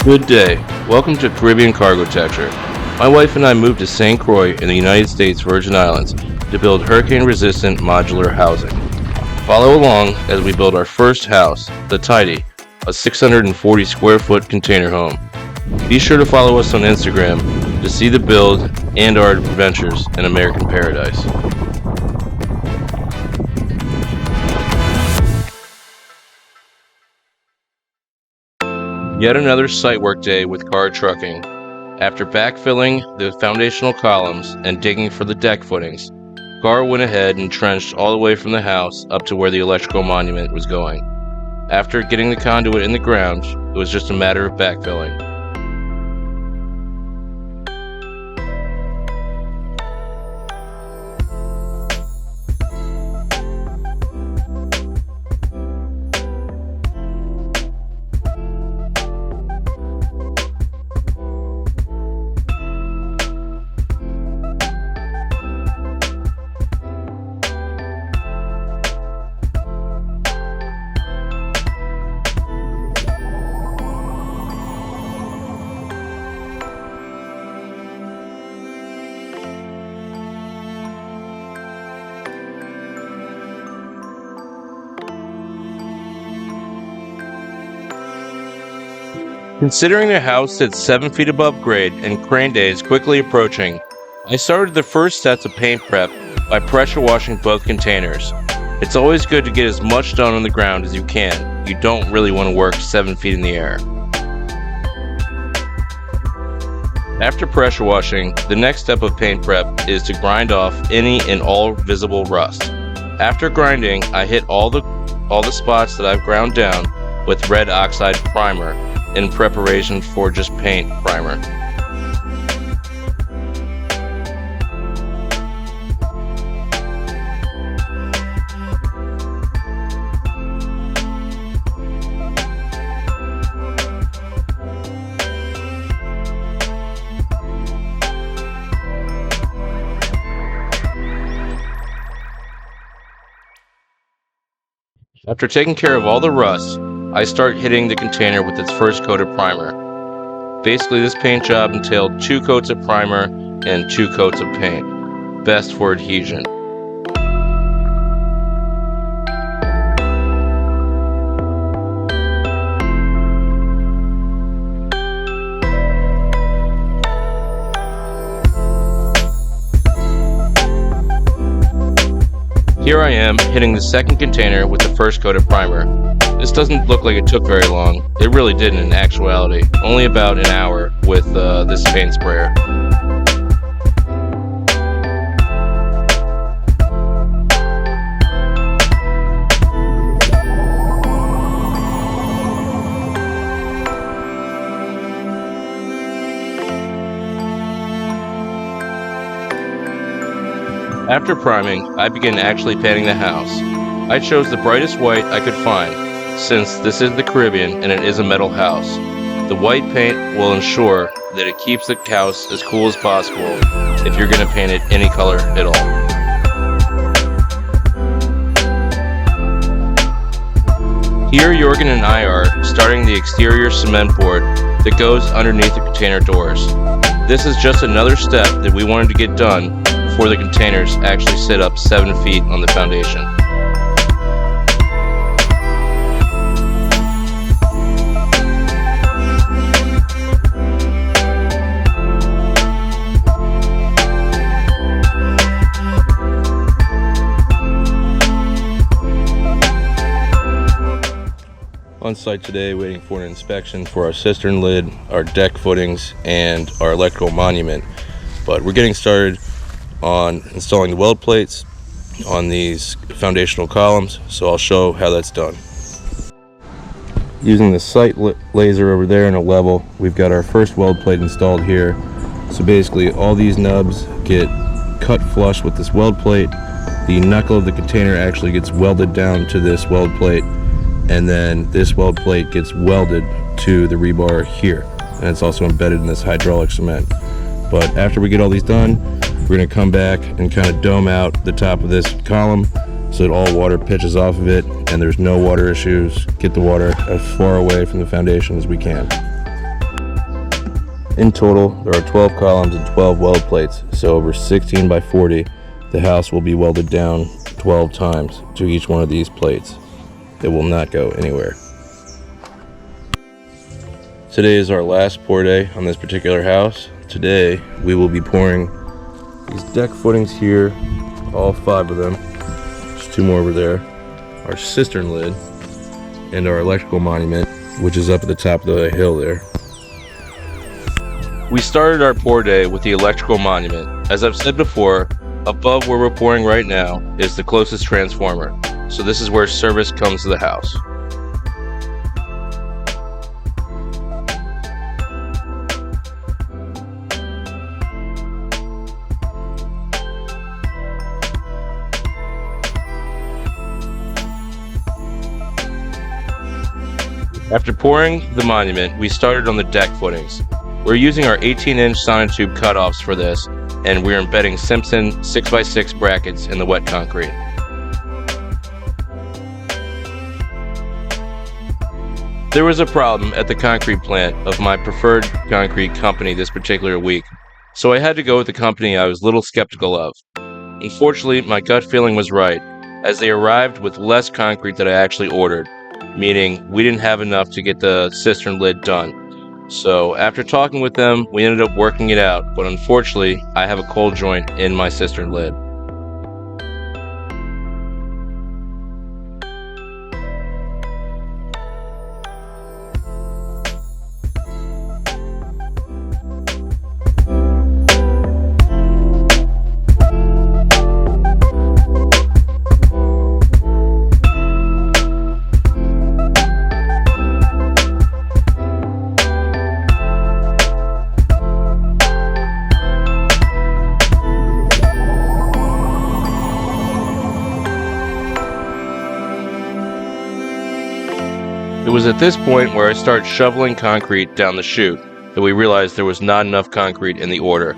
Good day. Welcome to Caribbean Cargo Texture. My wife and I moved to St. Croix in the United States Virgin Islands to build hurricane-resistant modular housing. Follow along as we build our first house, the Tidy, a 640 square foot container home. Be sure to follow us on Instagram to see the build and our adventures in American Paradise. Yet another site work day with car trucking. After backfilling the foundational columns and digging for the deck footings, Gar went ahead and trenched all the way from the house up to where the electrical monument was going. After getting the conduit in the ground, it was just a matter of backfilling. Considering the house sits 7 feet above grade and crane day is quickly approaching, I started the first sets of paint prep by pressure washing both containers. It's always good to get as much done on the ground as you can. You don't really want to work 7 feet in the air. After pressure washing, the next step of paint prep is to grind off any and all visible rust. After grinding, I hit all the spots that I've ground down with red oxide primer in preparation for just paint primer. After taking care of all the rust, I start hitting the container with its first coat of primer. Basically, this paint job entailed 2 coats of primer and 2 coats of paint, best for adhesion. Here I am hitting the second container with the first coat of primer. This doesn't look like it took very long. It really didn't in actuality. Only about an hour with this paint sprayer. After priming, I began actually painting the house. I chose the brightest white I could find, since this is the Caribbean and it is a metal house. The white paint will ensure that it keeps the house as cool as possible if you're going to paint it any color at all. Here Jorgen and I are starting the exterior cement board that goes underneath the container doors. This is just another step that we wanted to get done before the containers actually sit up 7 feet on the foundation. On site today waiting for an inspection for our cistern lid, our deck footings, and our electrical monument. But we're getting started on installing the weld plates on these foundational columns, so I'll show how that's done. Using the sight laser over there in a level, we've got our first weld plate installed here. So basically all these nubs get cut flush with this weld plate. The knuckle of the container actually gets welded down to this weld plate, and then this weld plate gets welded to the rebar here, and it's also embedded in this hydraulic cement. But after we get all these done, we're going to come back and kind of dome out the top of this column so that all water pitches off of it and there's no water issues. Get the water as far away from the foundation as we can. In total, there are 12 columns and 12 weld plates, so over 16 by 40, the house will be welded down 12 times to each one of these plates. It will not go anywhere. Today is our last pour day on this particular house. Today, we will be pouring these deck footings here, all 5 of them. There's 2 more over there. Our cistern lid, and our electrical monument, which is up at the top of the hill there. We started our pour day with the electrical monument. As I've said before, above where we're pouring right now is the closest transformer. So this is where service comes to the house. After pouring the monument, we started on the deck footings. We're using our 18-inch sonotube cutoffs for this, and we're embedding Simpson 6x6 brackets in the wet concrete. There was a problem at the concrete plant of my preferred concrete company this particular week, so I had to go with the company I was a little skeptical of. Unfortunately, my gut feeling was right, as they arrived with less concrete than I actually ordered, meaning we didn't have enough to get the cistern lid done. So after talking with them, we ended up working it out, but unfortunately, I have a cold joint in my cistern lid. It was at this point where I started shoveling concrete down the chute that we realized there was not enough concrete in the order.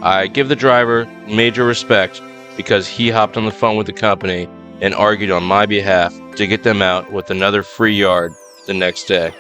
I give the driver major respect because he hopped on the phone with the company and argued on my behalf to get them out with another free yard the next day.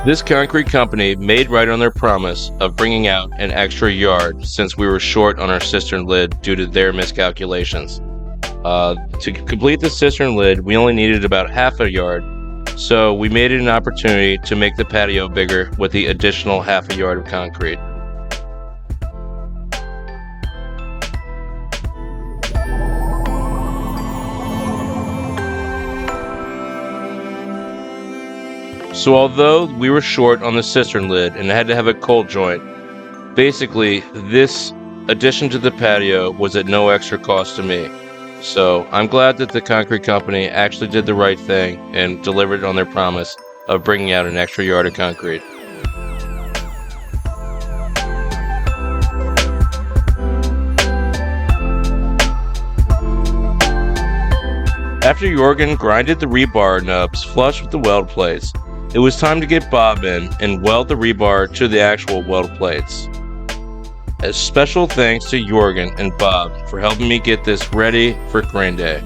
This concrete company made right on their promise of bringing out an extra yard since we were short on our cistern lid due to their miscalculations. To complete the cistern lid, we only needed about half a yard, so we made it an opportunity to make the patio bigger with the additional half a yard of concrete. So although we were short on the cistern lid and had to have a cold joint, basically this addition to the patio was at no extra cost to me. So I'm glad that the concrete company actually did the right thing and delivered on their promise of bringing out an extra yard of concrete. After Jorgen grinded the rebar nubs flush with the weld plates, it was time to get Bob in and weld the rebar to the actual weld plates. A special thanks to Jorgen and Bob for helping me get this ready for crane day.